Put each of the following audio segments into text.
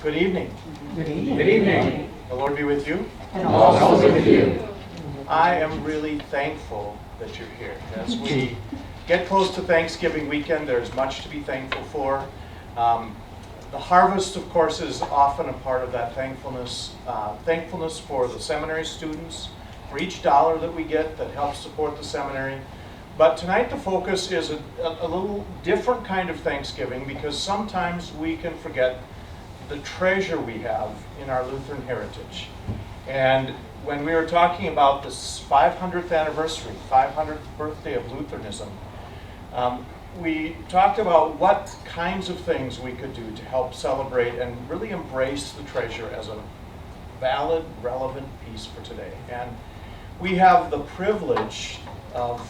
Good evening. Good evening. Good evening. The Lord be with you. And Also with you. I am really thankful that you're here. As we get close to Thanksgiving weekend, there's much to be thankful for. The harvest, of course, is often a part of that thankfulness. Thankfulness for the seminary students, for each dollar that we get that helps support the seminary. But tonight the focus is a little different kind of Thanksgiving, because sometimes we can forget the treasure we have in our Lutheran heritage. And when we were talking about this 500th anniversary, 500th birthday of Lutheranism, we talked about what kinds of things we could do to help celebrate and really embrace the treasure as a valid, relevant piece for today. And we have the privilege of,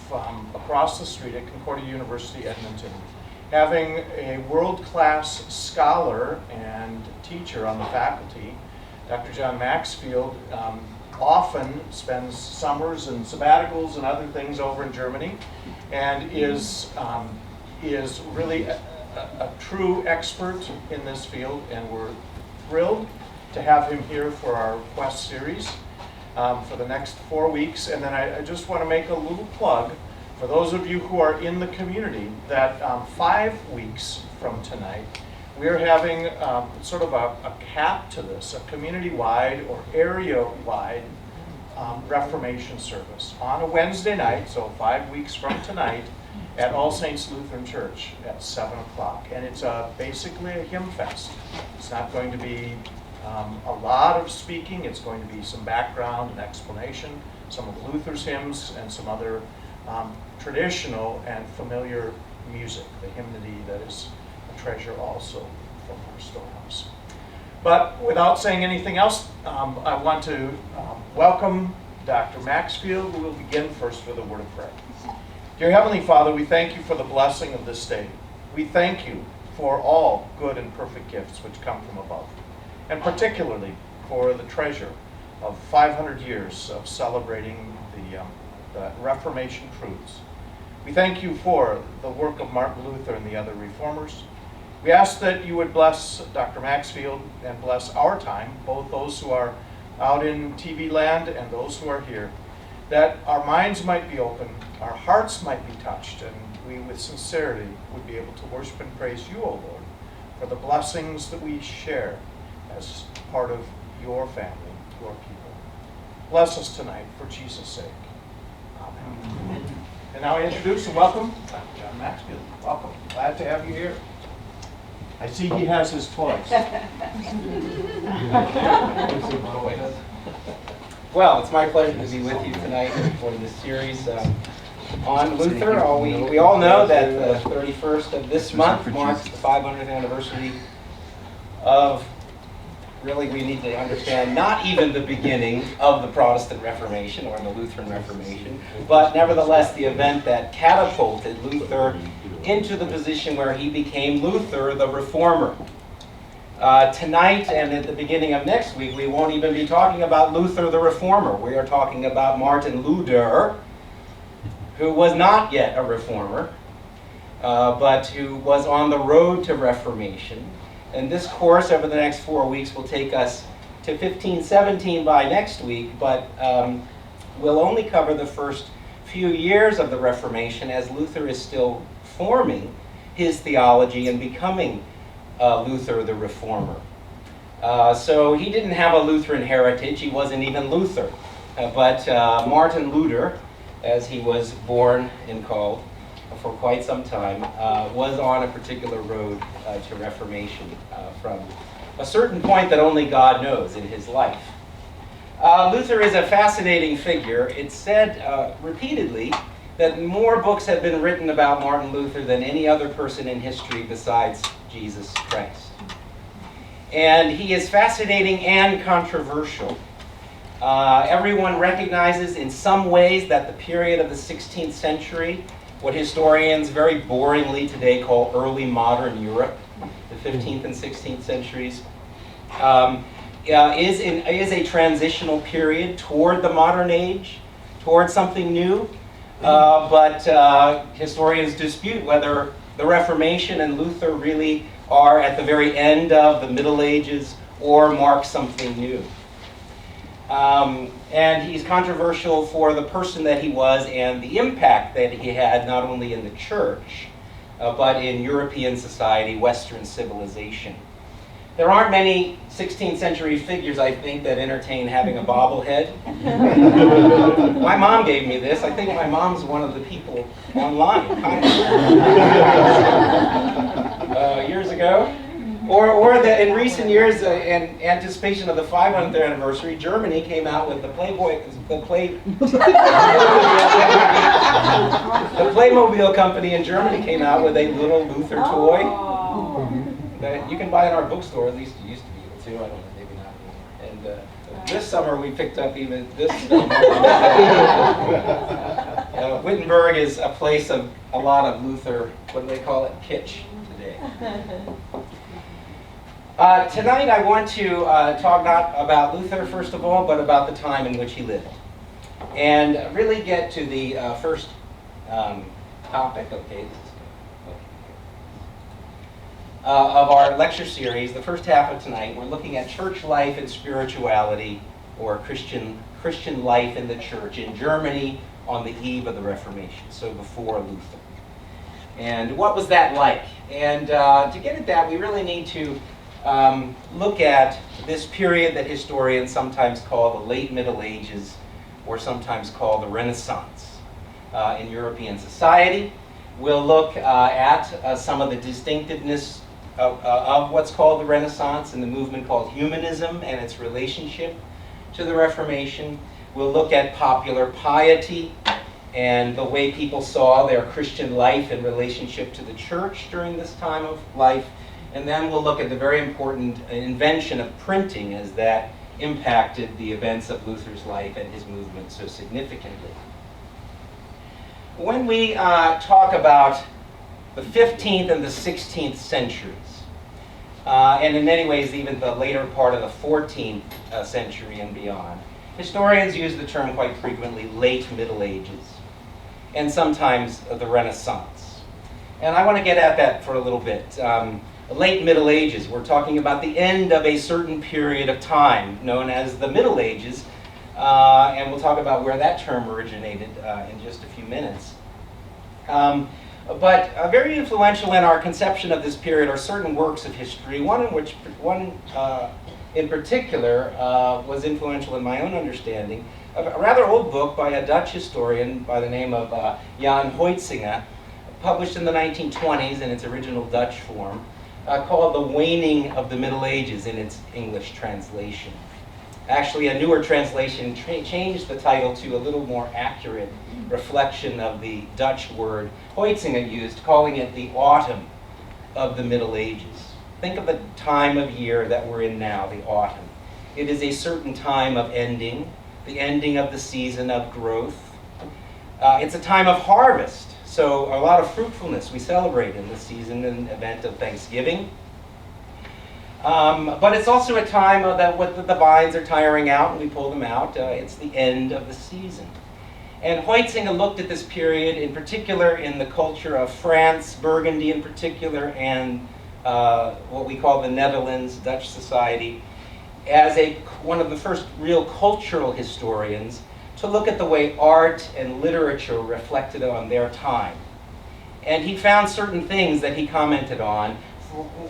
across the street at Concordia University, Edmonton, having a world-class scholar and teacher on the faculty. Dr. John Maxfield often spends summers and sabbaticals and other things over in Germany, and is really a true expert in this field, and we're thrilled to have him here for our Quest series for the next 4 weeks. And then I just want to make a little plug for those of you who are in the community that 5 weeks from tonight, we are having sort of a cap to this, a community-wide or area-wide Reformation service on a Wednesday night, so 5 weeks from tonight, at All Saints Lutheran Church at 7 o'clock. And it's basically a hymn fest. It's not going to be a lot of speaking. It's going to be some background and explanation, some of Luther's hymns, and some other traditional and familiar music, the hymnody that is a treasure also from our storehouse. But without saying anything else, I want to welcome Dr. Maxfield, who will begin first with a word of prayer. Dear Heavenly Father, we thank you for the blessing of this day. We thank you for all good and perfect gifts which come from above, and particularly for the treasure of 500 years of celebrating the Reformation truths. We thank you for the work of Martin Luther and the other reformers. We ask that you would bless Dr. Maxfield and bless our time, both those who are out in TV land and those who are here, that our minds might be open, our hearts might be touched, and we with sincerity would be able to worship and praise you, O Lord, for the blessings that we share as part of your family, your people. Bless us tonight for Jesus' sake. Amen. And now I introduce and welcome Dr. John Maxfield. Welcome. Glad to have you here. I see he has his toys. Well, it's my pleasure to be with you tonight for this series on Luther. We all know that the 31st of this month marks the 500th anniversary of, really we need to understand, not even the beginning of the Protestant Reformation or the Lutheran Reformation, but nevertheless the event that catapulted Luther into the position where he became Luther the Reformer. Tonight and at the beginning of next week, we won't even be talking about Luther the Reformer. We are talking about Martin Luther, who was not yet a reformer, but who was on the road to Reformation. And this course over the next 4 weeks will take us to 1517 by next week, but we'll only cover the first few years of the Reformation as Luther is still forming his theology and becoming Luther the Reformer. So he didn't have a Lutheran heritage. He wasn't even Luther. But Martin Luther, as he was born and called for quite some time, was on a particular road to Reformation from a certain point that only God knows in his life. Luther is a fascinating figure. It's said repeatedly that more books have been written about Martin Luther than any other person in history besides Jesus Christ. And he is fascinating and controversial. Everyone recognizes in some ways that the period of the 16th century, what historians very boringly today call early modern Europe, the 15th and 16th centuries, is a transitional period toward the modern age, toward something new. But historians dispute whether the Reformation and Luther really are at the very end of the Middle Ages or mark something new. And he's controversial for the person that he was and the impact that he had not only in the church, but in European society, Western civilization. There aren't many 16th century figures, I think, that entertain having a bobblehead. My mom gave me this. I think my mom's one of the people online, years ago. Or that in recent years, in anticipation of the 500th anniversary, Germany came out with the Playmobil company in Germany came out with a little Luther toy that you can buy in our bookstore. At least you used to be able to. I don't know, maybe not anymore. And this summer we picked up even this. Wittenberg is a place of a lot of Luther. What do they call it? Kitsch today. Tonight I want to talk not about Luther, first of all, but about the time in which he lived. And really get to the first topic, of our lecture series, the first half of tonight. We're looking at church life and spirituality, or Christian life in the church in Germany on the eve of the Reformation, so before Luther. And what was that like? And to get at that, we really need to look at this period that historians sometimes call the late Middle Ages, or sometimes call the Renaissance in European society. We'll look at some of the distinctiveness of what's called the Renaissance and the movement called humanism and its relationship to the Reformation. We'll look at popular piety and the way people saw their Christian life in relationship to the church during this time of life. And then we'll look at the very important invention of printing as that impacted the events of Luther's life and his movement so significantly. When we talk about the 15th and the 16th centuries, and in many ways even the later part of the 14th century and beyond, historians use the term quite frequently late Middle Ages, and sometimes the Renaissance. And I want to get at that for a little bit. Late Middle Ages, we're talking about the end of a certain period of time known as the Middle Ages, and we'll talk about where that term originated in just a few minutes. But very influential in our conception of this period are certain works of history. One in particular was influential in my own understanding. A rather old book by a Dutch historian by the name of Jan Huizinga, published in the 1920s in its original Dutch form, called The Waning of the Middle Ages in its English translation. Actually, a newer translation changed the title to a little more accurate reflection of the Dutch word Huizinga used, calling it the autumn of the Middle Ages. Think of the time of year that we're in now, the autumn. It is a certain time of ending, the ending of the season of growth. It's a time of harvest. So a lot of fruitfulness we celebrate in the season and event of Thanksgiving. But it's also a time that the vines are tiring out and we pull them out. It's the end of the season. And Huizinga looked at this period in particular in the culture of France, Burgundy in particular, and what we call the Netherlands, Dutch society, as one of the first real cultural historians to look at the way art and literature reflected on their time. And he found certain things that he commented on.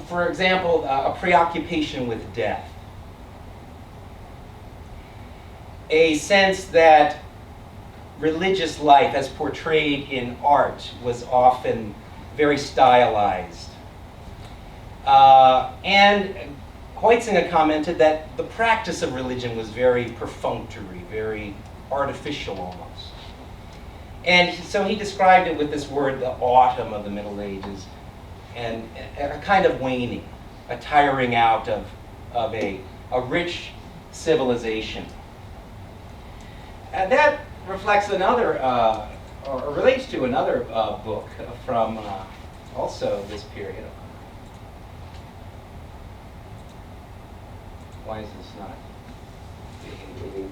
For example, a preoccupation with death. A sense that religious life as portrayed in art was often very stylized. And Huizinga commented that the practice of religion was very perfunctory, very artificial almost. And so he described it with this word, the autumn of the Middle Ages, and a kind of waning, a tiring out of a rich civilization. And that reflects another, or relates to another book from also this period. Why is this not being?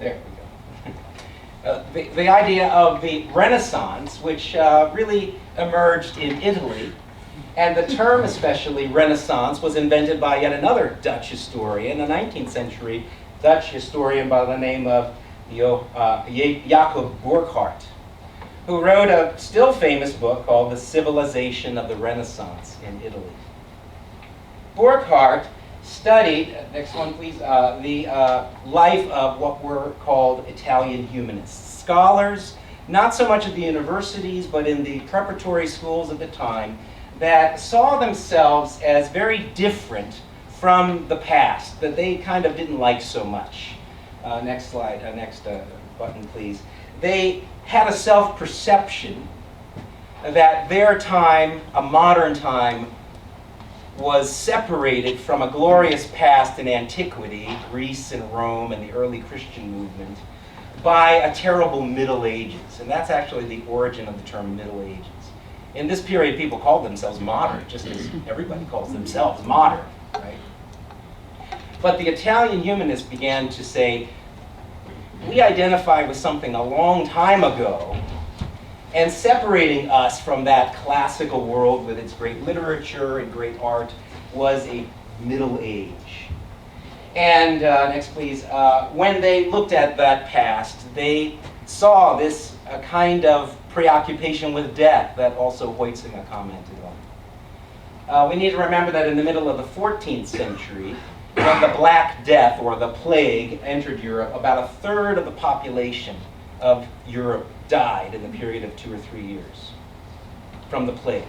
There we go. the idea of the Renaissance, which really emerged in Italy. And the term, especially Renaissance, was invented by yet another Dutch historian, a 19th century Dutch historian by the name of Jacob Burckhardt, who wrote a still famous book called The Civilization of the Renaissance in Italy. Burckhardt studied, next one please, the life of what were called Italian humanists. Scholars, not so much at the universities, but in the preparatory schools at the time, that saw themselves as very different from the past, that they kind of didn't like so much. Next slide, next button please. They had a self-perception that their time, a modern time, was separated from a glorious past in antiquity, Greece and Rome and the early Christian movement, by a terrible Middle Ages. And that's actually the origin of the term Middle Ages. In this period, people called themselves modern, just as everybody calls themselves modern, right? But the Italian humanists began to say, we identify with something a long time ago, and separating us from that classical world with its great literature and great art was a Middle Age. And next please, when they looked at that past, they saw this kind of preoccupation with death that also Huizinga commented on. We need to remember that in the middle of the 14th century, when the Black Death, or the plague, entered Europe, about a third of the population of Europe died in the period of 2 or 3 years from the plague.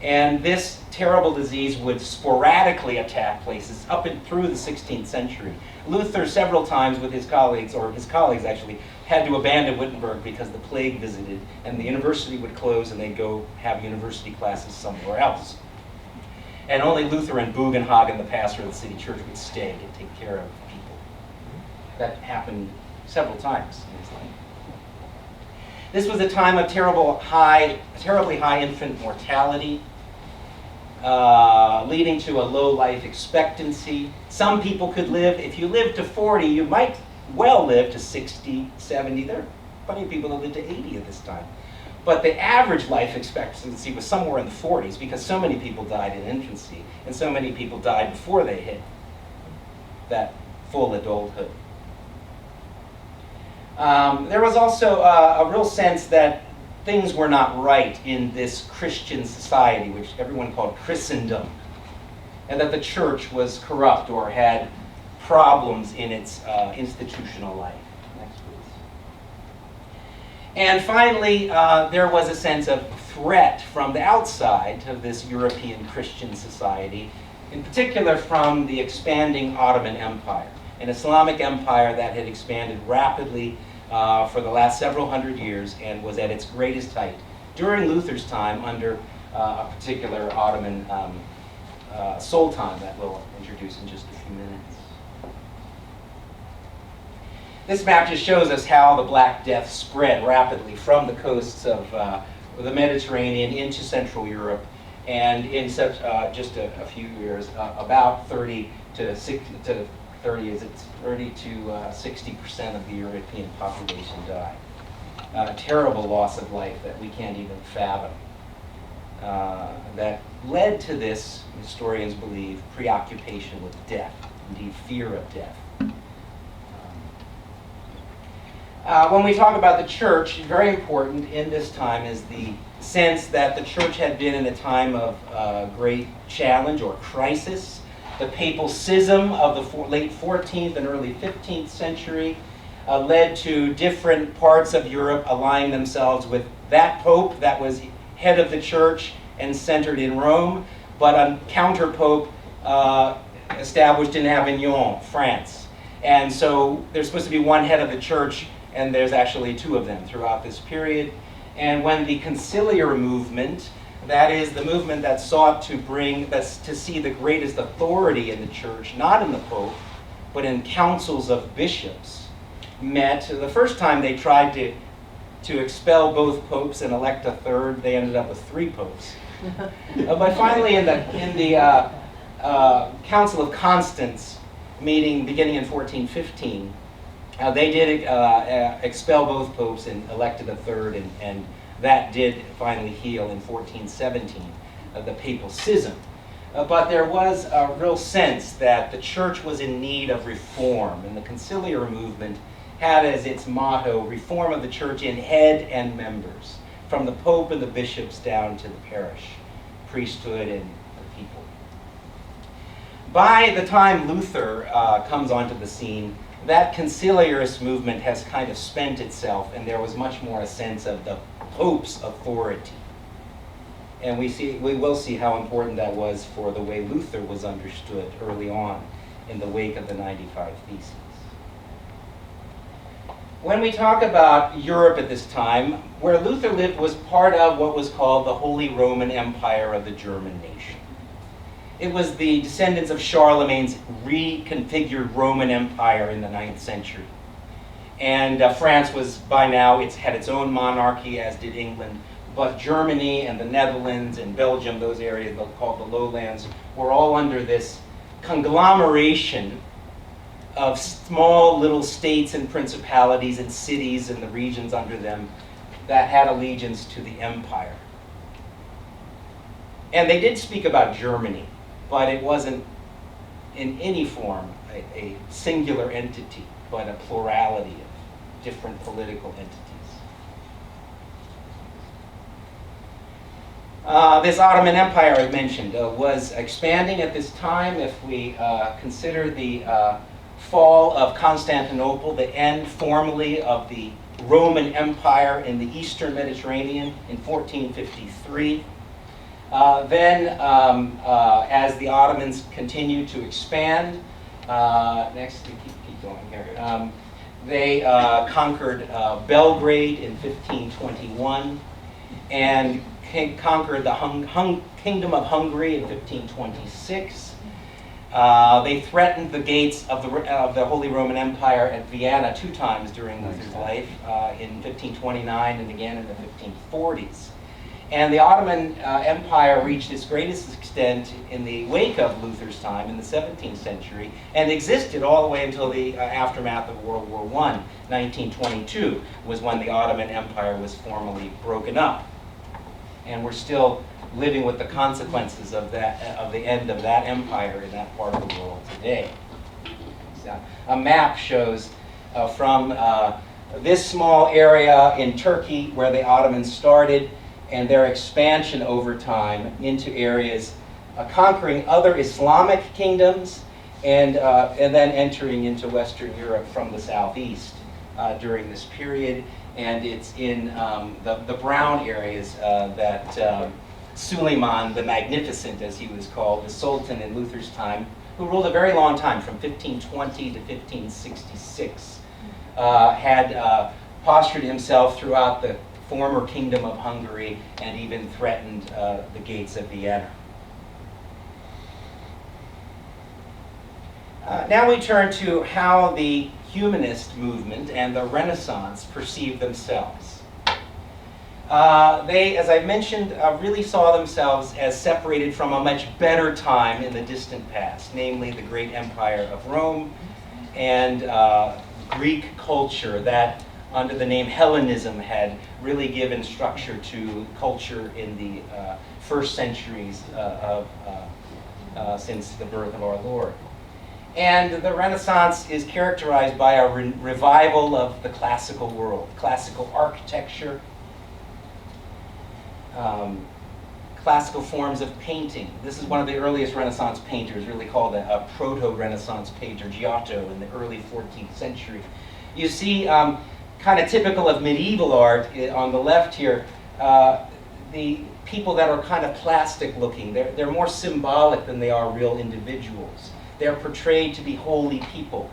And this terrible disease would sporadically attack places up and through the 16th century. Luther several times with his colleagues, or his colleagues actually, had to abandon Wittenberg because the plague visited and the university would close and they'd go have university classes somewhere else. And only Luther and Bugenhagen, the pastor of the city church, would stay to take care of people. That happened several times in his life. This was a time of terribly high infant mortality, leading to a low life expectancy. Some people could live, if you lived to 40, you might well live to 60, 70. There are plenty of people that lived to 80 at this time. But the average life expectancy was somewhere in the 40s because so many people died in infancy and so many people died before they hit that full adulthood. There was also a real sense that things were not right in this Christian society, which everyone called Christendom, and that the church was corrupt or had problems in its institutional life. Next, please. And finally, there was a sense of threat from the outside of this European Christian society, in particular from the expanding Ottoman Empire, an Islamic empire that had expanded rapidly for the last several hundred years and was at its greatest height during Luther's time under a particular Ottoman sultan that we'll introduce in just a few minutes. This map just shows us how the Black Death spread rapidly from the coasts of the Mediterranean into Central Europe, and in such just a few years, about 30 to 60% of the European population died. A terrible loss of life that we can't even fathom. That led to this, historians believe, preoccupation with death, indeed fear of death. When we talk about the church, very important in this time is the sense that the church had been in a time of great challenge or crisis. The papal schism of the late 14th and early 15th century led to different parts of Europe aligning themselves with that pope that was head of the church and centered in Rome, but a counter-pope established in Avignon, France. And so there's supposed to be one head of the church, and there's actually two of them throughout this period. And when the conciliar movement, that is the movement that sought to see the greatest authority in the church, not in the Pope, but in councils of bishops, met. The first time they tried to expel both popes and elect a third, they ended up with 3 popes. But finally in the Council of Constance, meeting beginning in 1415, They did expel both popes and elected a third, and that did finally heal in 1417, the papal schism. But there was a real sense that the church was in need of reform, and the conciliar movement had as its motto, reform of the church in head and members, from the pope and the bishops down to the parish, priesthood and the people. By the time Luther comes onto the scene, that conciliarist movement has kind of spent itself, and there was much more a sense of the Pope's authority. And we will see how important that was for the way Luther was understood early on in the wake of the 95 Theses. When we talk about Europe at this time, where Luther lived was part of what was called the Holy Roman Empire of the German nation. It was the descendants of Charlemagne's reconfigured Roman Empire in the 9th century. And France was, by now, it had its own monarchy, as did England. But Germany and the Netherlands and Belgium, those areas called the lowlands, were all under this conglomeration of small little states and principalities and cities and the regions under them that had allegiance to the empire. And they did speak about Germany, but it wasn't in any form a singular entity, but a plurality of different political entities. This Ottoman Empire I mentioned was expanding at this time. If we consider the fall of Constantinople, the end formally of the Roman Empire in the Eastern Mediterranean in 1453. Then, as the Ottomans continued to expand, next, keep going here. They conquered Belgrade in 1521 and conquered the Kingdom of Hungary in 1526. They threatened the gates of the Holy Roman Empire at Vienna 2 times during Luther's life, in 1529 and again in the 1540s. And the Ottoman Empire reached its greatest extent in the wake of Luther's time in the 17th century and existed all the way until the aftermath of World War I. 1922 was when the Ottoman Empire was formally broken up. And we're still living with the consequences of that, of the end of that empire in that part of the world today. So, a map shows from this small area in Turkey where the Ottomans started and their expansion over time into areas conquering other Islamic kingdoms and then entering into Western Europe from the southeast during this period. And it's in the brown areas that Suleiman the Magnificent, as he was called, the Sultan in Luther's time, who ruled a very long time, from 1520 to 1566, had postured himself throughout the former Kingdom of Hungary and even threatened the gates of Vienna. Now we turn to how the humanist movement and the Renaissance perceived themselves. They, as I mentioned, really saw themselves as separated from a much better time in the distant past, namely the great empire of Rome and Greek culture that, under the name Hellenism, had really given structure to culture in the first centuries since the birth of our Lord. And the Renaissance is characterized by a revival of the classical world, classical architecture, classical forms of painting. This is one of the earliest Renaissance painters, really called a proto-Renaissance painter, Giotto, in the early 14th century. You see, kind of typical of medieval art on the left here, the people that are kind of plastic looking. They're more symbolic than they are real individuals. They're portrayed to be holy people.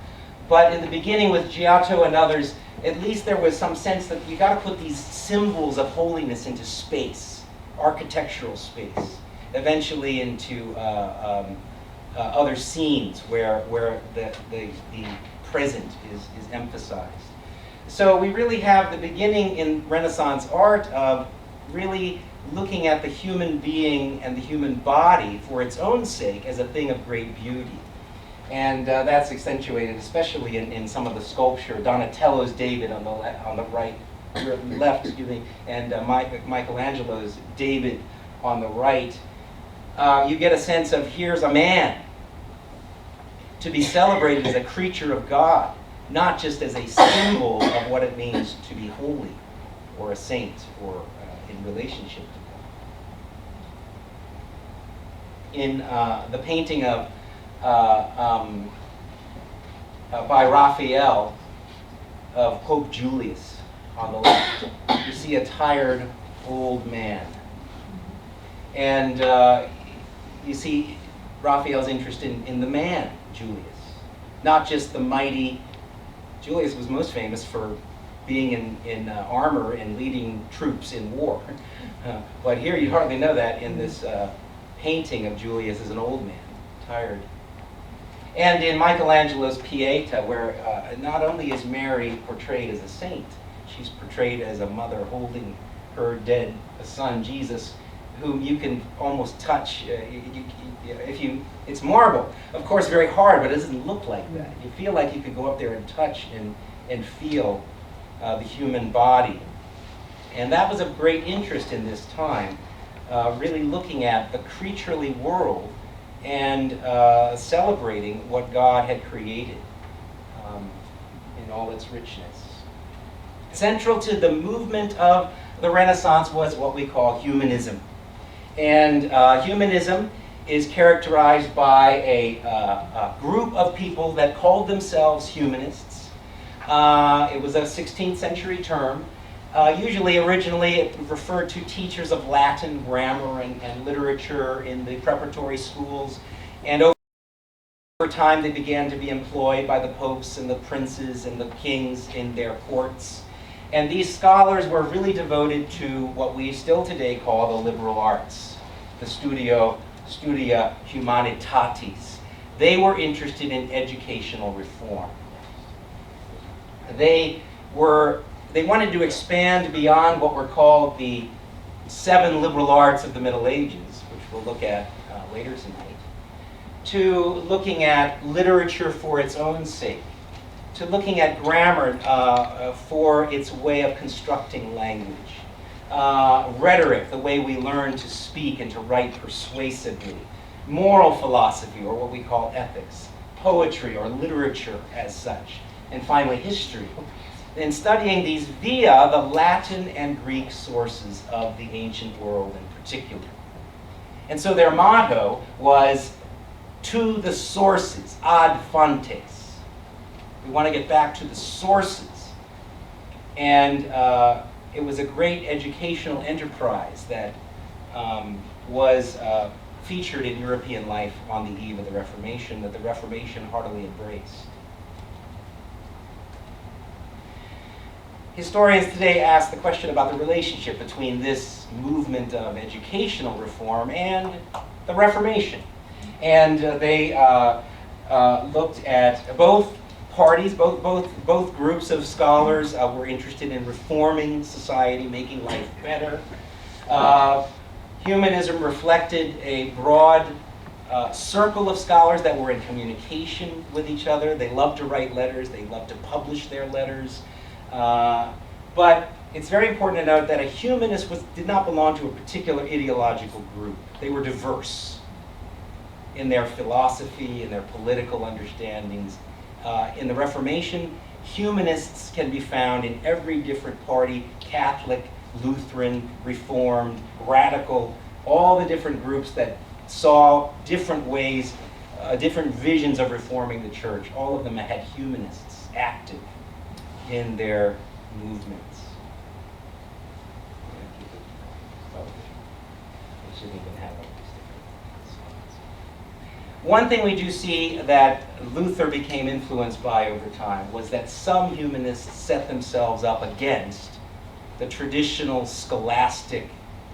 But in the beginning with Giotto and others, at least there was some sense that you got to put these symbols of holiness into space, architectural space, eventually into other scenes where the present is emphasized. So we really have the beginning in Renaissance art of really looking at the human being and the human body for its own sake as a thing of great beauty. And that's accentuated, especially in some of the sculpture. Donatello's David on the right, left, excuse me, and Michelangelo's David on the right. You get a sense of here's a man to be celebrated as a creature of God, not just as a symbol of what it means to be holy or a saint or in relationship to God. In the painting of by Raphael of Pope Julius on the left, you see a tired old man. And you see Raphael's interest in the man, Julius, not just the mighty. Julius was most famous for being in armor and leading troops in war. But here you hardly know that in this painting of Julius as an old man, tired. And in Michelangelo's Pieta, where not only is Mary portrayed as a saint, she's portrayed as a mother holding her dead son, Jesus, whom you can almost touch. It's marble, of course, very hard, but it doesn't look like that. You feel like you could go up there and touch and feel the human body. And that was of great interest in this time, really looking at the creaturely world and celebrating what God had created in all its richness. Central to the movement of the Renaissance was what we call humanism. And humanism is characterized by a group of people that called themselves humanists. It was a 16th century term. Usually, originally, it referred to teachers of Latin, grammar, and literature in the preparatory schools. And over time, they began to be employed by the popes and the princes and the kings in their courts. And these scholars were really devoted to what we still today call the liberal arts, the studia humanitatis. They were interested in educational reform. They wanted to expand beyond what were called the 7 liberal arts of the Middle Ages, which we'll look at later tonight, to looking at literature for its own sake, to looking at grammar for its way of constructing language, rhetoric, the way we learn to speak and to write persuasively, moral philosophy, or what we call ethics, poetry or literature as such, and finally history. In studying these via the Latin and Greek sources of the ancient world in particular. And so their motto was, to the sources, ad fontes. We want to get back to the sources. And it was a great educational enterprise that was featured in European life on the eve of the Reformation, that the Reformation heartily embraced. Historians today ask the question about the relationship between this movement of educational reform and the Reformation. And they looked at both parties, both groups of scholars were interested in reforming society, making life better. Humanism reflected a broad circle of scholars that were in communication with each other. They loved to write letters, they loved to publish their letters. But it's very important to note that a humanist did not belong to a particular ideological group. They were diverse in their philosophy, in their political understandings. In the Reformation, humanists can be found in every different party: Catholic, Lutheran, Reformed, Radical, all the different groups that saw different ways, different visions of reforming the church. All of them had humanists active in their movements. We shouldn't even have all these different spots. One thing we do see that Luther became influenced by over time was that some humanists set themselves up against the traditional scholastic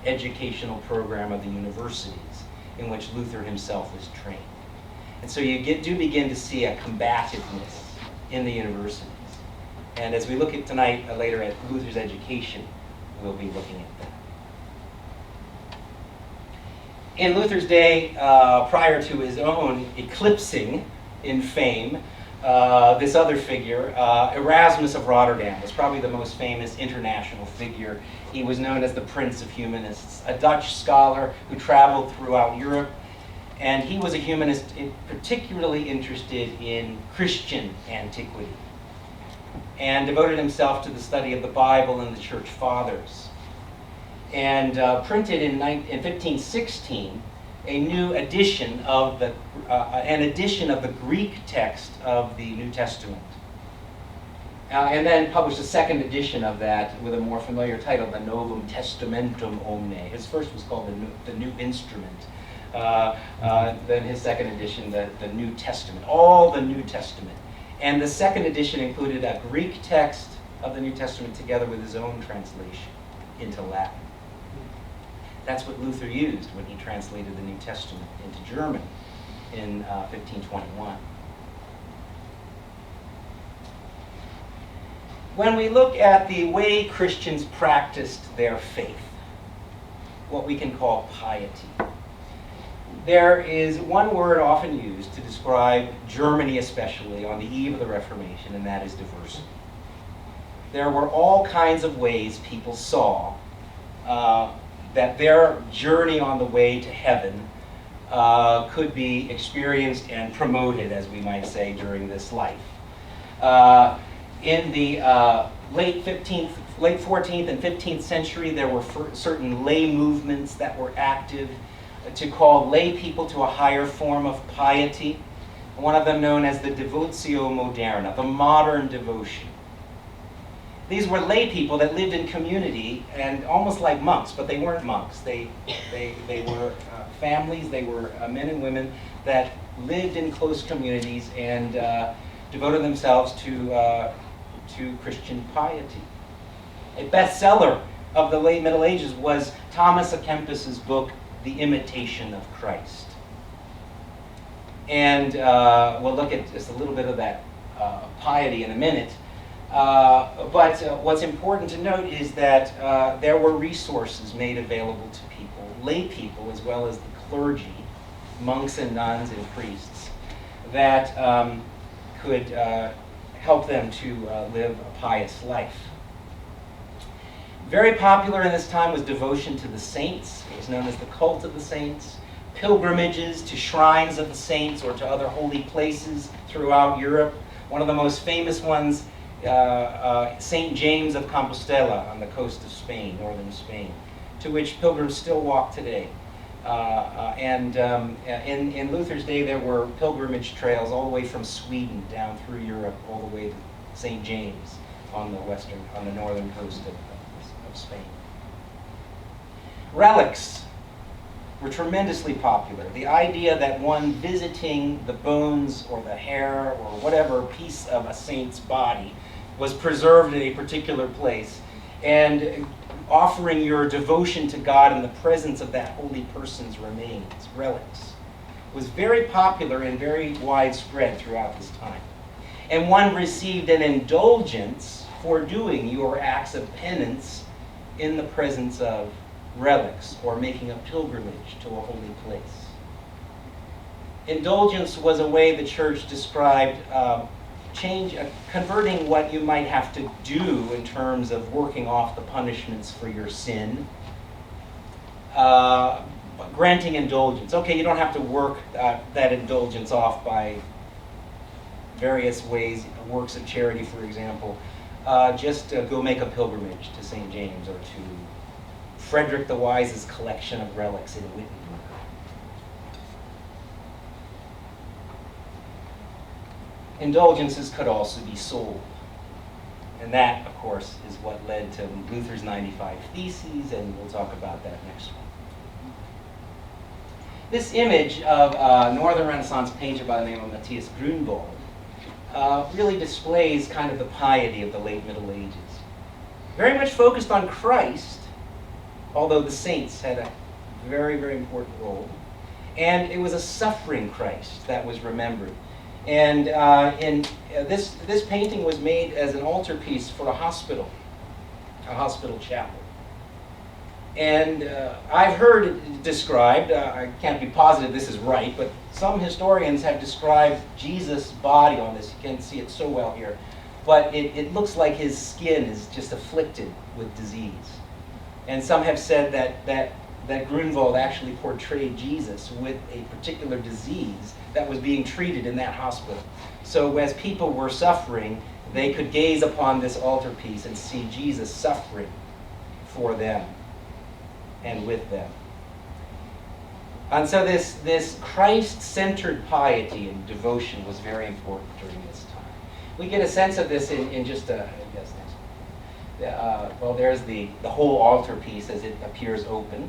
educational program of the universities in which Luther himself was trained. And so you do begin to see a combativeness in the universities. And as we look at tonight, later at Luther's education, we'll be looking at that. In Luther's day, prior to his own eclipsing in fame. This other figure, Erasmus of Rotterdam, was probably the most famous international figure. He was known as the Prince of Humanists, a Dutch scholar who traveled throughout Europe. And he was a humanist particularly interested in Christian antiquity and devoted himself to the study of the Bible and the Church Fathers. And printed in 1516 a new edition of the Greek text of the New Testament. And then published a second edition of that with a more familiar title, the Novum Testamentum Omne. His first was called the New Instrument. Then his second edition, the New Testament, all the New Testament. And the second edition included a Greek text of the New Testament together with his own translation into Latin. That's what Luther used when he translated the New Testament into German in 1521. When we look at the way Christians practiced their faith, what we can call piety, there is one word often used to describe Germany, especially on the eve of the Reformation, and that is diversity. There were all kinds of ways people saw that their journey on the way to heaven could be experienced and promoted, as we might say, during this life. In the late 14th and 15th century, there were certain lay movements that were active to call lay people to a higher form of piety. One of them known as the Devotio Moderna, the modern devotion. These were lay people that lived in community and almost like monks, but they weren't monks. They were families, they were men and women that lived in close communities and devoted themselves to Christian piety. A bestseller of the late Middle Ages was Thomas à Kempis's book, The Imitation of Christ. And we'll look at just a little bit of that piety in a minute. But what's important to note is that there were resources made available to people, lay people as well as the clergy, monks and nuns and priests, that could help them to live a pious life. Very popular in this time was devotion to the saints. It was known as the cult of the saints. Pilgrimages to shrines of the saints or to other holy places throughout Europe. One of the most famous ones, St. James of Compostela on the coast of Spain, northern Spain, to which pilgrims still walk today. In Luther's day, there were pilgrimage trails all the way from Sweden down through Europe, all the way to St. James on the northern coast of Spain. Relics were tremendously popular. The idea that one visiting the bones or the hair or whatever piece of a saint's body was preserved in a particular place and offering your devotion to God in the presence of that holy person's remains, relics, was very popular and very widespread throughout this time. And one received an indulgence for doing your acts of penance in the presence of relics or making a pilgrimage to a holy place. Indulgence was a way the church described converting what you might have to do in terms of working off the punishments for your sin, granting indulgence. Okay, you don't have to work that indulgence off by various ways, works of charity, for example. Just go make a pilgrimage to St. James or to Frederick the Wise's collection of relics in Wittenberg. Indulgences could also be sold. And that, of course, is what led to Luther's 95 Theses, and we'll talk about that next one. This image of a Northern Renaissance painter by the name of Matthias Grünwald really displays kind of the piety of the late Middle Ages. Very much focused on Christ, although the saints had a very, very important role. And it was a suffering Christ that was remembered. And this painting was made as an altarpiece for a hospital chapel. And I've heard it described, I can't be positive this is right, but some historians have described Jesus' body on this. You can't see it so well here. But it looks like his skin is just afflicted with disease. And some have said that Grunwald actually portrayed Jesus with a particular disease that was being treated in that hospital. So as people were suffering, they could gaze upon this altarpiece and see Jesus suffering for them and with them. And so this Christ-centered piety and devotion was very important during this time. We get a sense of this in just a, yes, well, there's the whole altarpiece as it appears open.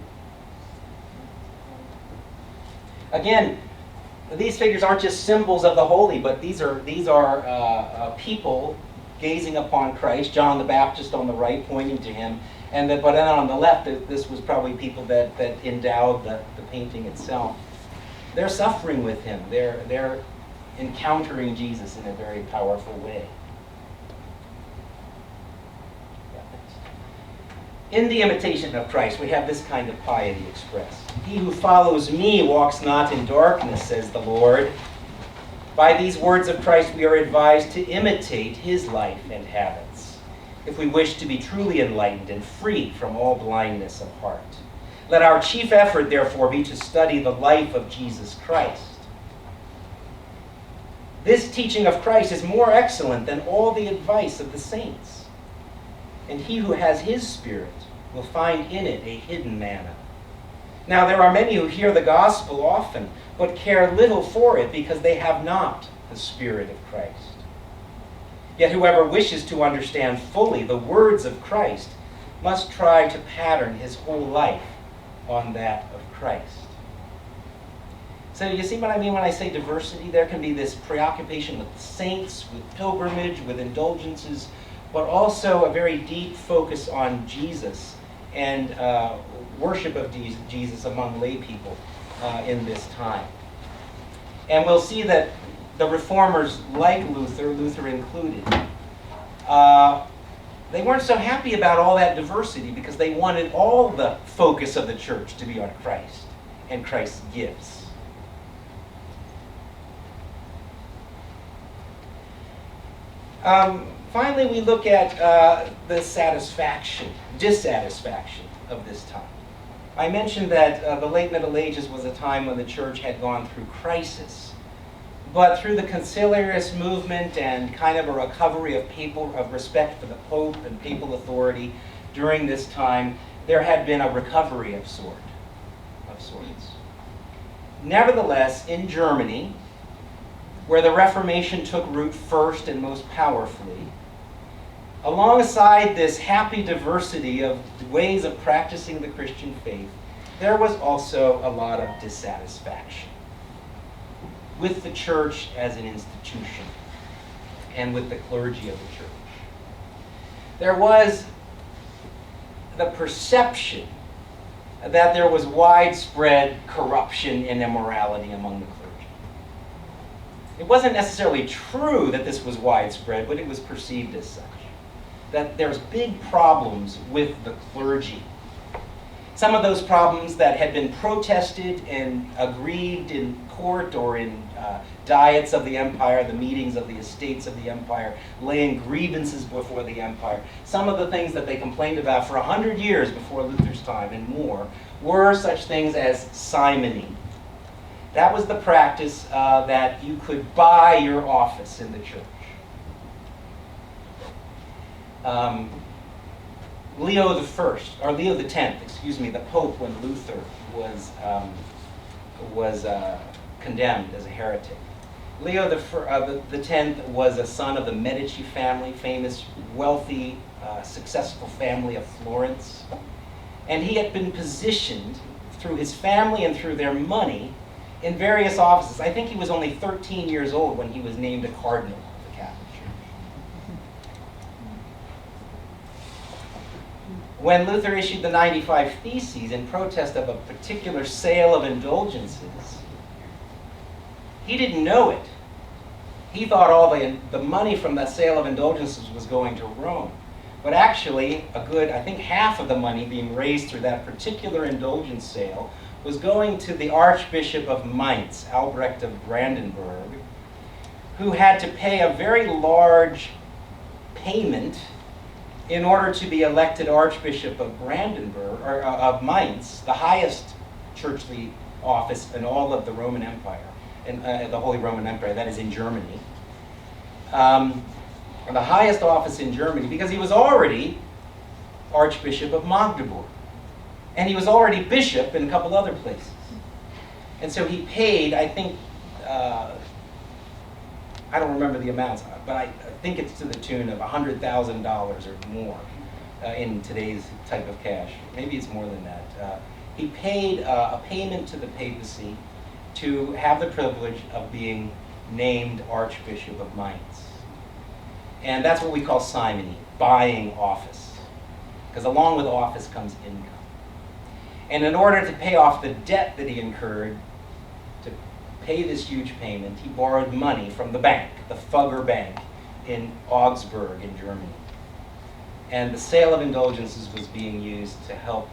Again, these figures aren't just symbols of the holy, but these are people gazing upon Christ. John the Baptist on the right, pointing to him, but then on the left, this was probably people that endowed the painting itself. They're suffering with him. They're encountering Jesus in a very powerful way. In the imitation of Christ, we have this kind of piety expressed. He who follows me walks not in darkness, says the Lord. By these words of Christ, we are advised to imitate his life and habits, if we wish to be truly enlightened and free from all blindness of heart. Let our chief effort, therefore, be to study the life of Jesus Christ. This teaching of Christ is more excellent than all the advice of the saints. And he who has his Spirit will find in it a hidden manna. Now there are many who hear the gospel often, but care little for it because they have not the Spirit of Christ. Yet whoever wishes to understand fully the words of Christ must try to pattern his whole life on that of Christ. So you see what I mean when I say diversity? There can be this preoccupation with the saints, with pilgrimage, with indulgences, but also a very deep focus on Jesus and worship of Jesus among lay people in this time. And we'll see that the reformers, like Luther included, they weren't so happy about all that diversity because they wanted all the focus of the church to be on Christ and Christ's gifts. Finally, we look at the dissatisfaction of this time. I mentioned that the late Middle Ages was a time when the church had gone through crisis. But through the conciliarist movement and kind of a recovery of respect for the Pope and papal authority during this time, there had been a recovery of sorts. Nevertheless, in Germany, where the Reformation took root first and most powerfully, alongside this happy diversity of ways of practicing the Christian faith, there was also a lot of dissatisfaction with the church as an institution and with the clergy of the church. There was the perception that there was widespread corruption and immorality among the clergy. It wasn't necessarily true that this was widespread, but it was perceived as such. That there's big problems with the clergy. Some of those problems that had been protested and agreed in court or in diets of the empire, the meetings of the estates of the empire, laying grievances before the empire. Some of the things that they complained about for 100 years before Luther's time and more were such things as simony. That was the practice that you could buy your office in the church. Leo X, the Pope when Luther was condemned as a heretic. Leo X was a son of the Medici family, famous, wealthy, successful family of Florence. And he had been positioned through his family and through their money in various offices. I think he was only 13 years old when he was named a cardinal of the Catholic Church. When Luther issued the 95 Theses in protest of a particular sale of indulgences, he didn't know it. He thought all the money from that sale of indulgences was going to Rome. But actually, I think half of the money being raised through that particular indulgence sale was going to the Archbishop of Mainz, Albrecht of Brandenburg, who had to pay a very large payment in order to be elected Archbishop of Brandenburg, or of Mainz, the highest churchly office in all of the Roman Empire, in the Holy Roman Empire, that is in Germany. The highest office in Germany, because he was already Archbishop of Magdeburg. And he was already bishop in a couple other places. And so he paid, I think, I don't remember the amounts, but I think it's to the tune of $100,000 or more in today's type of cash. Maybe it's more than that. He paid a payment to the papacy to have the privilege of being named Archbishop of Mainz. And that's what we call simony, buying office. Because along with office comes income. And in order to pay off the debt that he incurred, to pay this huge payment, he borrowed money from the bank, the Fugger Bank in Augsburg in Germany. And the sale of indulgences was being used to help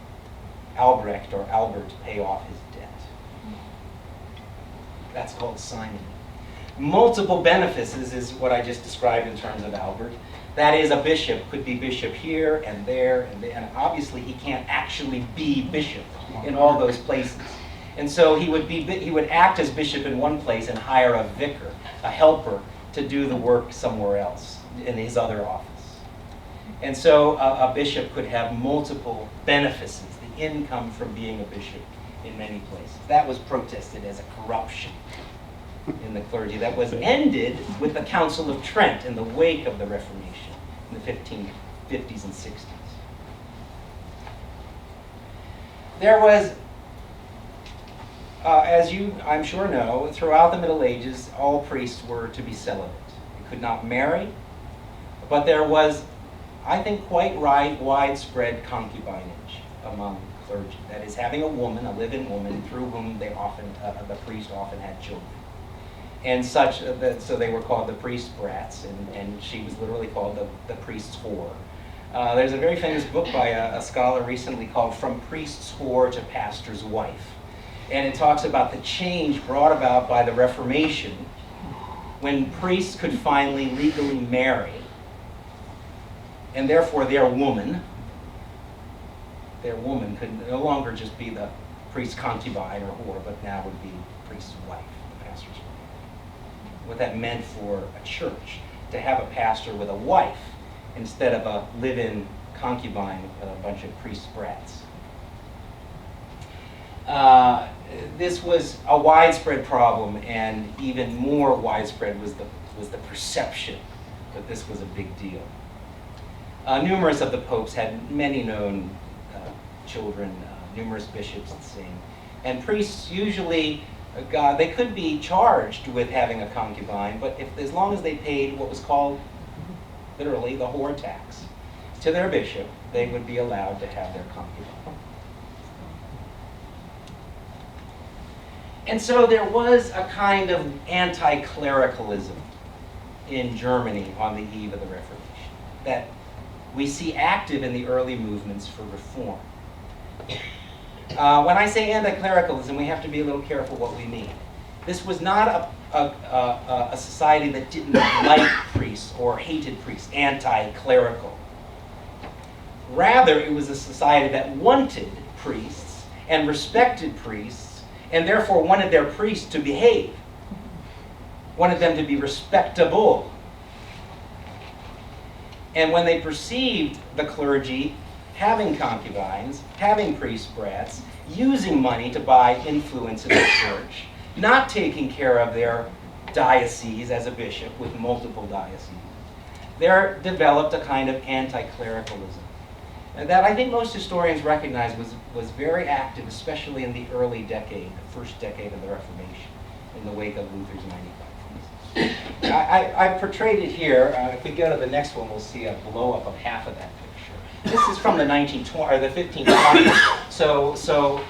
Albrecht or Albert pay off his debt. That's called simony. Multiple benefices is what I just described in terms of Albert. That is, a bishop could be bishop here and there, and obviously he can't actually be bishop in all those places. And so he would act as bishop in one place and hire a vicar, a helper, to do the work somewhere else in his other office. And so a bishop could have multiple benefices, the income from being a bishop in many places. That was protested as a corruption in the clergy that was ended with the Council of Trent in the wake of the Reformation in the 1550s and 60s. There was, as you, I'm sure know, throughout the Middle Ages, all priests were to be celibate. They could not marry, but there was, I think, quite widespread concubinage among clergy. That is, having a woman, a live-in woman, through whom they often, the priest often had children. And such, so they were called the priest brats, and she was literally called the priest's whore. There's a very famous book by a scholar recently called From Priest's Whore to Pastor's Wife. And it talks about the change brought about by the Reformation when priests could finally legally marry, and therefore their woman could no longer just be the priest's concubine or whore, but now would be the priest's wife, the pastor's wife. What that meant for a church, to have a pastor with a wife instead of a live-in concubine with a bunch of priest brats. This was a widespread problem, and even more widespread was the perception that this was a big deal. Numerous of the popes had many known children, numerous bishops the same, and priests usually they could be charged with having a concubine, but as long as they paid what was called literally the whore tax to their bishop, they would be allowed to have their concubine. And so there was a kind of anti-clericalism in Germany on the eve of the Reformation that we see active in the early movements for reform. When I say anti-clericalism, we have to be a little careful what we mean. This was not a society that didn't like priests or hated priests, anti-clerical. Rather, it was a society that wanted priests and respected priests, and therefore wanted their priests to behave, wanted them to be respectable. And when they perceived the clergy having concubines, having priest brats, using money to buy influence in the church, not taking care of their diocese as a bishop with multiple dioceses, there developed a kind of anti-clericalism. And that I think most historians recognize was very active, especially in the early decade, the first decade of the Reformation, in the wake of Luther's 95 Theses. I've portrayed it here. If we go to the next one, we'll see a blow-up of half of that picture. This is from the 1520s, so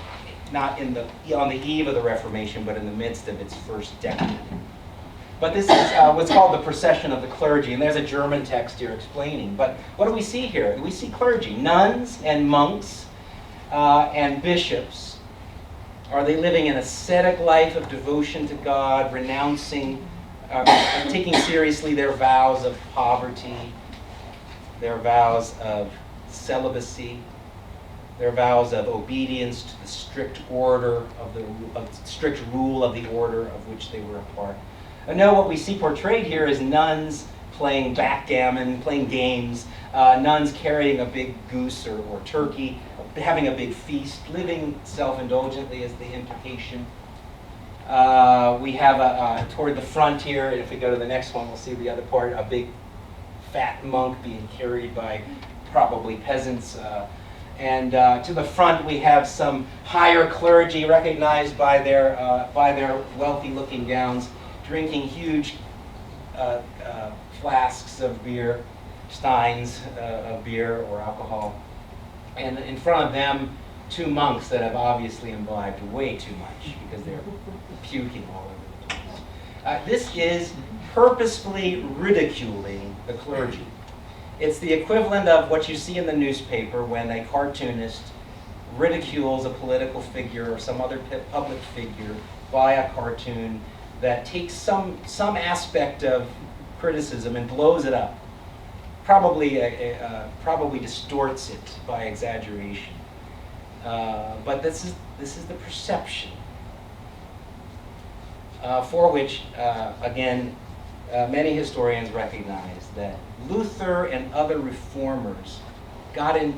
not on the eve of the Reformation, but in the midst of its first decade. But this is what's called the procession of the clergy, and there's a German text here explaining. But what do we see here? We see clergy, nuns and monks and bishops. Are they living an ascetic life of devotion to God, renouncing, taking seriously their vows of poverty, their vows of celibacy, their vows of obedience to the strict order strict rule of the order of which they were a part? No, what we see portrayed here is nuns playing backgammon, playing games, nuns carrying a big goose or turkey, having a big feast, living self-indulgently is the implication. We have toward the front here, and if we go to the next one, we'll see the other part, a big fat monk being carried by probably peasants. And to the front, we have some higher clergy recognized by their wealthy-looking gowns, drinking huge flasks of beer, steins of beer or alcohol. And in front of them, two monks that have obviously imbibed way too much because they're puking all over the place. This is purposefully ridiculing the clergy. It's the equivalent of what you see in the newspaper when a cartoonist ridicules a political figure or some other public figure by a cartoon that takes some aspect of criticism and blows it up. Probably distorts it by exaggeration. But this is the perception for which, again, many historians recognize that Luther and other reformers got a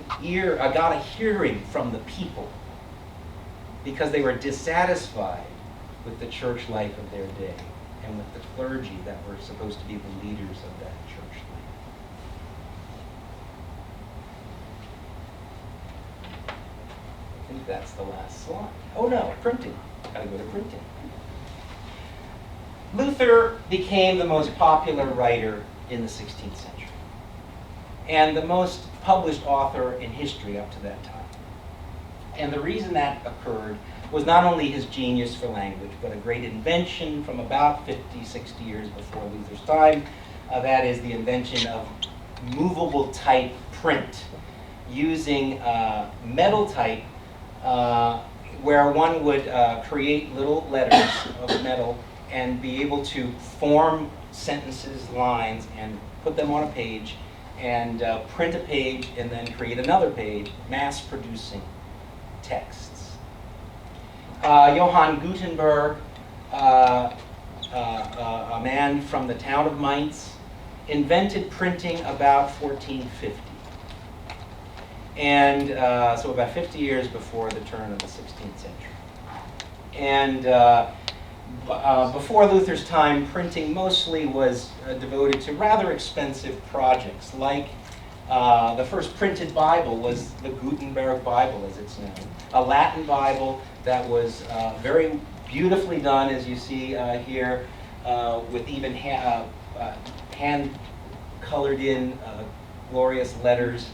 hearing from the people because they were dissatisfied with the church life of their day and with the clergy that were supposed to be the leaders of that church life. I think that's the last slide. Oh no, printing. Gotta go to printing. Luther became the most popular writer in the 16th century and the most published author in history up to that time. And the reason that occurred was not only his genius for language, but a great invention from about 50, 60 years before Luther's time. That is the invention of movable type print, using metal type where one would create little letters of metal and be able to form sentences, lines, and put them on a page, and print a page, and then create another page, mass-producing texts. Johann Gutenberg, a man from the town of Mainz, invented printing about 1450. And so about 50 years before the turn of the 16th century. And before Luther's time, printing mostly was devoted to rather expensive projects, like the first printed Bible was the Gutenberg Bible, as it's known, a Latin Bible that was very beautifully done, as you see here, with even hand-colored in glorious letters.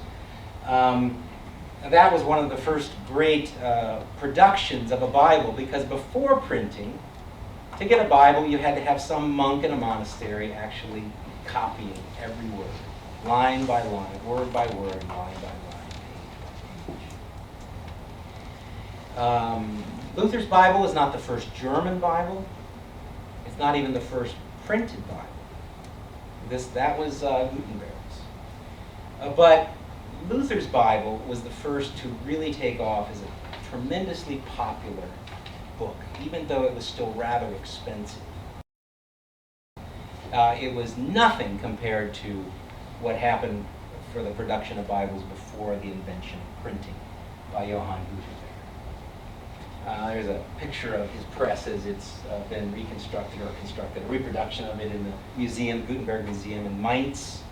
That was one of the first great productions of a Bible, because before printing, to get a Bible, you had to have some monk in a monastery actually copying every word, line by line, word by word, line by line, page by page. Luther's Bible is not the first German Bible. It's not even the first printed Bible. That was Gutenberg's. But Luther's Bible was the first to really take off as a tremendously popular book, even though it was still rather expensive. It was nothing compared to what happened for the production of Bibles before the invention of printing by Johann Gutenberg. There's a picture of his press as it's been reconstructed or constructed, a reproduction of it in the museum, Gutenberg Museum in Mainz.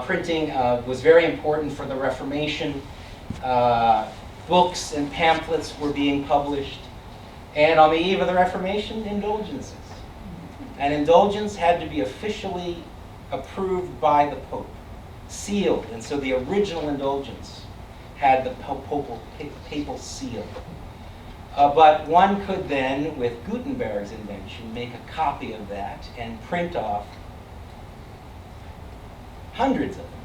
Printing was very important for the Reformation. Books and pamphlets were being published. And on the eve of the Reformation, indulgences. An indulgence had to be officially approved by the Pope, sealed. And so the original indulgence had the papal seal. But one could then, with Gutenberg's invention, make a copy of that and print off hundreds of them.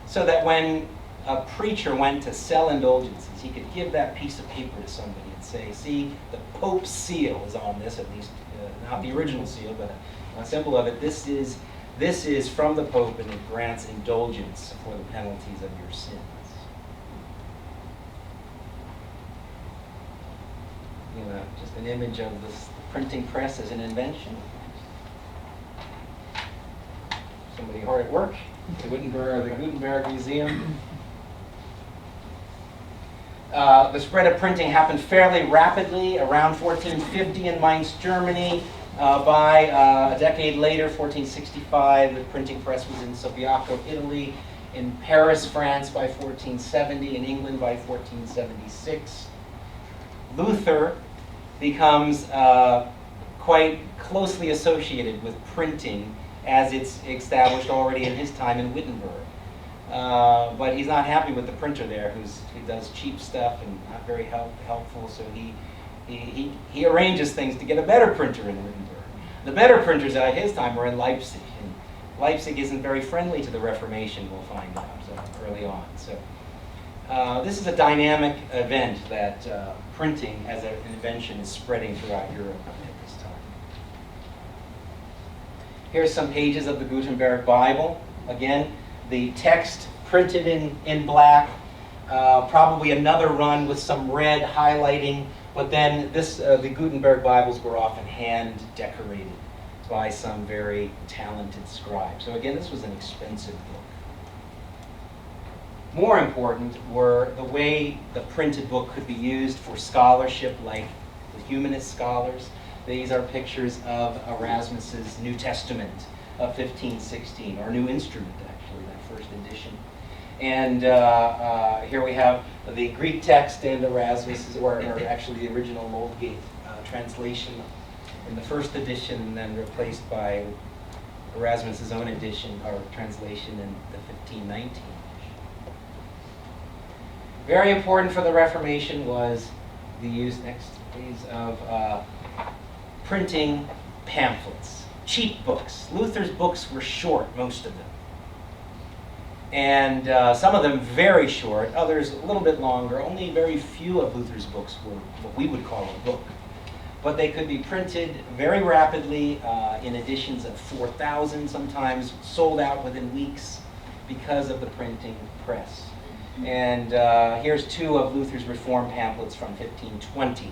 So that when a preacher went to sell indulgences, he could give that piece of paper to somebody and say, see, the Pope's seal is on this, at least not the original seal, but a symbol of it. This is from the Pope, and it grants indulgence for the penalties of your sins. You know, just an image of this printing press as an invention. Somebody hard at work, the Gutenberg Museum. The spread of printing happened fairly rapidly around 1450 in Mainz, Germany. By a decade later, 1465, the printing press was in Subiaco, Italy. In Paris, France by 1470. In England by 1476. Luther becomes quite closely associated with printing as it's established already in his time in Wittenberg. But he's not happy with the printer there who does cheap stuff and not very helpful, so he arranges things to get a better printer in Wittenberg. The better printers at his time were in Leipzig, and Leipzig isn't very friendly to the Reformation, we'll find out early on. So this is a dynamic event that printing as an invention is spreading throughout Europe at this time. Here's some pages of the Gutenberg Bible. Again, the text printed in black, probably another run with some red highlighting, but then the Gutenberg Bibles were often hand decorated by some very talented scribe. So again, this was an expensive book. More important were the way the printed book could be used for scholarship, like the humanist scholars. These are pictures of Erasmus's New Testament of 1516, or New Instrument, actually, that first edition. And here we have the Greek text and Erasmus's, or actually the original Moldgate translation in the first edition, and then replaced by Erasmus's own edition or translation in the 1519 edition. Very important for the Reformation was the use, next please, of printing pamphlets, cheap books. Luther's books were short, most of them. And some of them very short, others a little bit longer. Only very few of Luther's books were what we would call a book. But they could be printed very rapidly in editions of 4,000, sometimes sold out within weeks because of the printing press. And here's two of Luther's Reform pamphlets from 1520.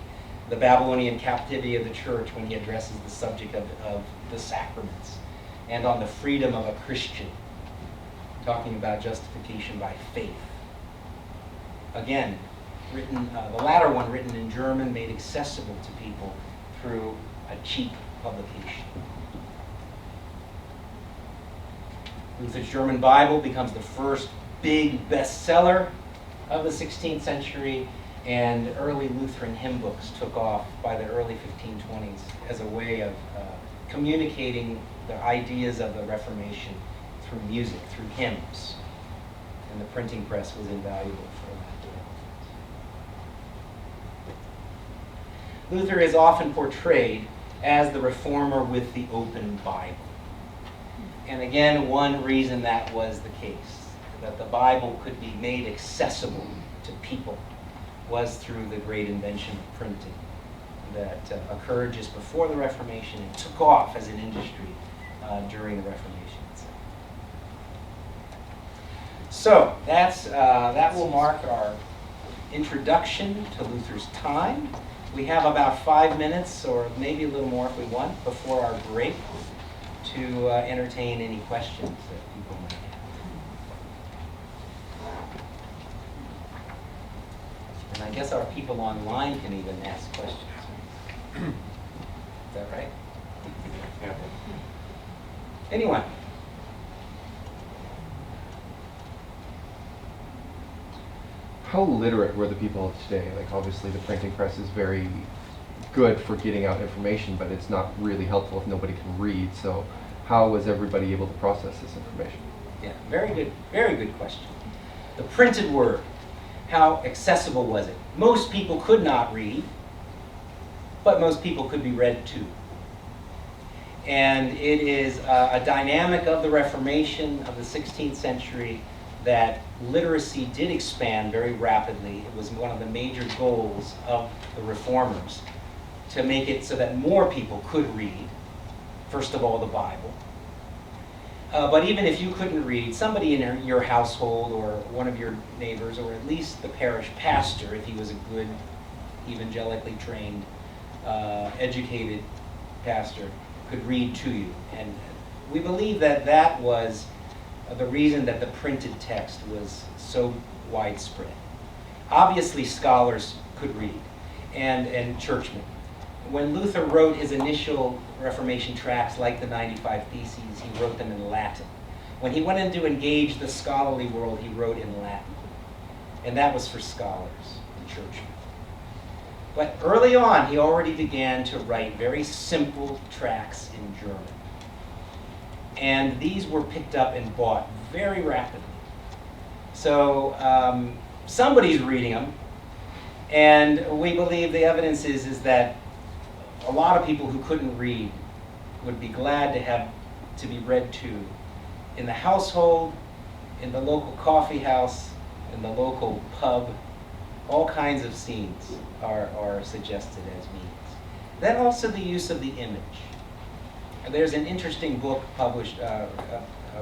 The Babylonian captivity of the church, when he addresses the subject of the sacraments, and on the freedom of a Christian, talking about justification by faith. Again, written, the latter one written in German, made accessible to people through a cheap publication. Luther's German Bible becomes the first big bestseller of the 16th century, and early Lutheran hymn books took off by the early 1520s as a way of communicating the ideas of the Reformation through music, through hymns. And the printing press was invaluable for that. Luther is often portrayed as the reformer with the open Bible. And again, one reason that was the case, that the Bible could be made accessible to people, was through the great invention of printing that occurred just before the Reformation and took off as an industry during the Reformation itself. So that will mark our introduction to Luther's time. We have about 5 minutes, or maybe a little more if we want, before our break to entertain any questions that people might have. And I guess our people online can even ask questions. Is that right? Yeah. Anyone? How literate were the people of today? Like, obviously the printing press is very good for getting out information, but it's not really helpful if nobody can read. So how was everybody able to process this information? Yeah, very good question. The printed word, how accessible was it? Most people could not read, but most people could be read to. And it is a dynamic of the Reformation of the 16th century that literacy did expand very rapidly. It was one of the major goals of the reformers, to make it so that more people could read, first of all, the Bible. But even if you couldn't read, somebody in your household or one of your neighbors, or at least the parish pastor, if he was a good, evangelically trained, educated pastor, could read to you. And we believe that that was the reason that the printed text was so widespread. Obviously, scholars could read, and churchmen. When Luther wrote his initial Reformation tracts, like the 95 Theses, he wrote them in Latin. When he went in to engage the scholarly world, he wrote in Latin. And that was for scholars and churchmen. But early on, he already began to write very simple tracts in German. And these were picked up and bought very rapidly. So somebody's reading them, and we believe the evidence is that a lot of people who couldn't read would be glad to be read to in the household, in the local coffee house, in the local pub. All kinds of scenes are suggested as means. Then also the use of the image. There's an interesting book published,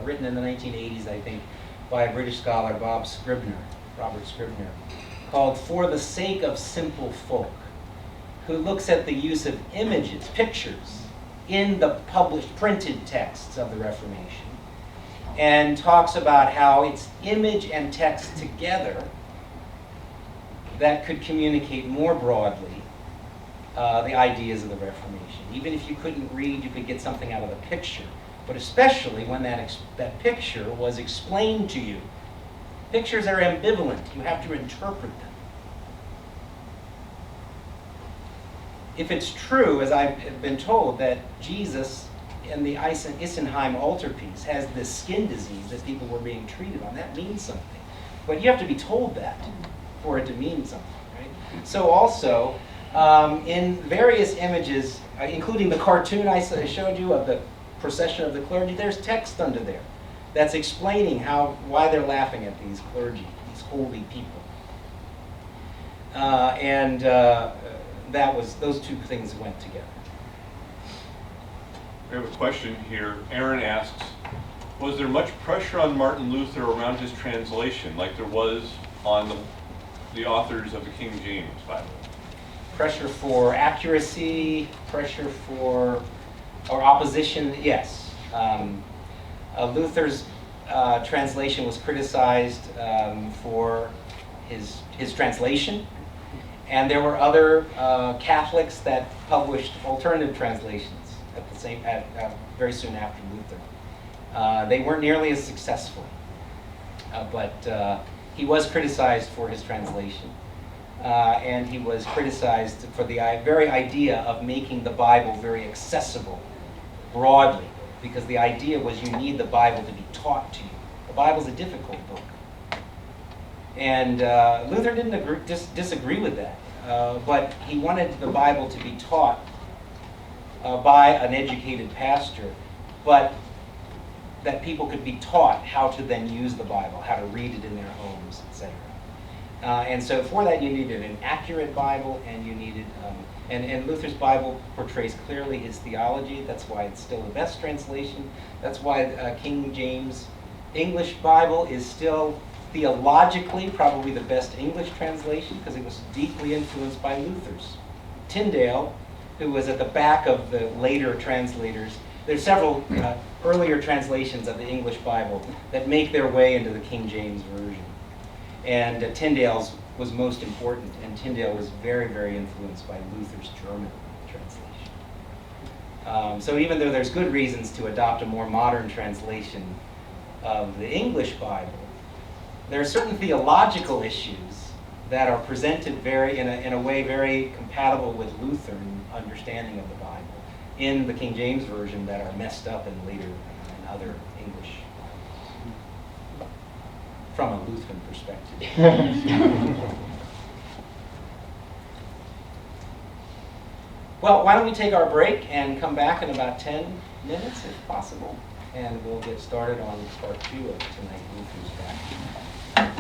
written in the 1980s, I think, by a British scholar, Robert Scribner, called For the Sake of Simple Folk, who looks at the use of images, pictures, in the published printed texts of the Reformation, and talks about how it's image and text together that could communicate more broadly the ideas of the Reformation. Even if you couldn't read, you could get something out of the picture, but especially when that picture was explained to you. Pictures are ambivalent. You have to interpret them. If it's true, as I've been told, that Jesus in the Isenheim altarpiece has this skin disease that people were being treated on, that means something. But you have to be told that for it to mean something, right? So also, in various images, including the cartoon I showed you of the procession of the clergy, there's text under there that's explaining why they're laughing at these clergy, these holy people. Those two things went together. We have a question here. Aaron asks, was there much pressure on Martin Luther around his translation, like there was on the authors of the King James Bible? Pressure for accuracy, pressure for, or opposition, yes. Luther's translation was criticized for his translation, and there were other Catholics that published alternative translations very soon after Luther. They weren't nearly as successful, but he was criticized for his translation. And he was criticized for the very idea of making the Bible very accessible broadly, because the idea was you need the Bible to be taught to you. The Bible's a difficult book. And Luther didn't disagree with that, but he wanted the Bible to be taught by an educated pastor, but that people could be taught how to then use the Bible, how to read it in their homes, etc. And so for that you needed an accurate Bible, and you needed, and Luther's Bible portrays clearly his theology. That's why it's still the best translation. That's why King James English Bible is still theologically probably the best English translation, because it was deeply influenced by Luther's. Tyndale, who was at the back of the later translators, there's several earlier translations of the English Bible that make their way into the King James Version. And Tyndale's was most important, and Tyndale was very, very influenced by Luther's German translation. So even though there's good reasons to adopt a more modern translation of the English Bible, there are certain theological issues that are presented in a way very compatible with Lutheran understanding of the Bible in the King James Version that are messed up in later in other English from a Lutheran perspective. Well, why don't we take our break and come back in about 10 minutes if possible, and we'll get started on part 2 of tonight, Luther's back.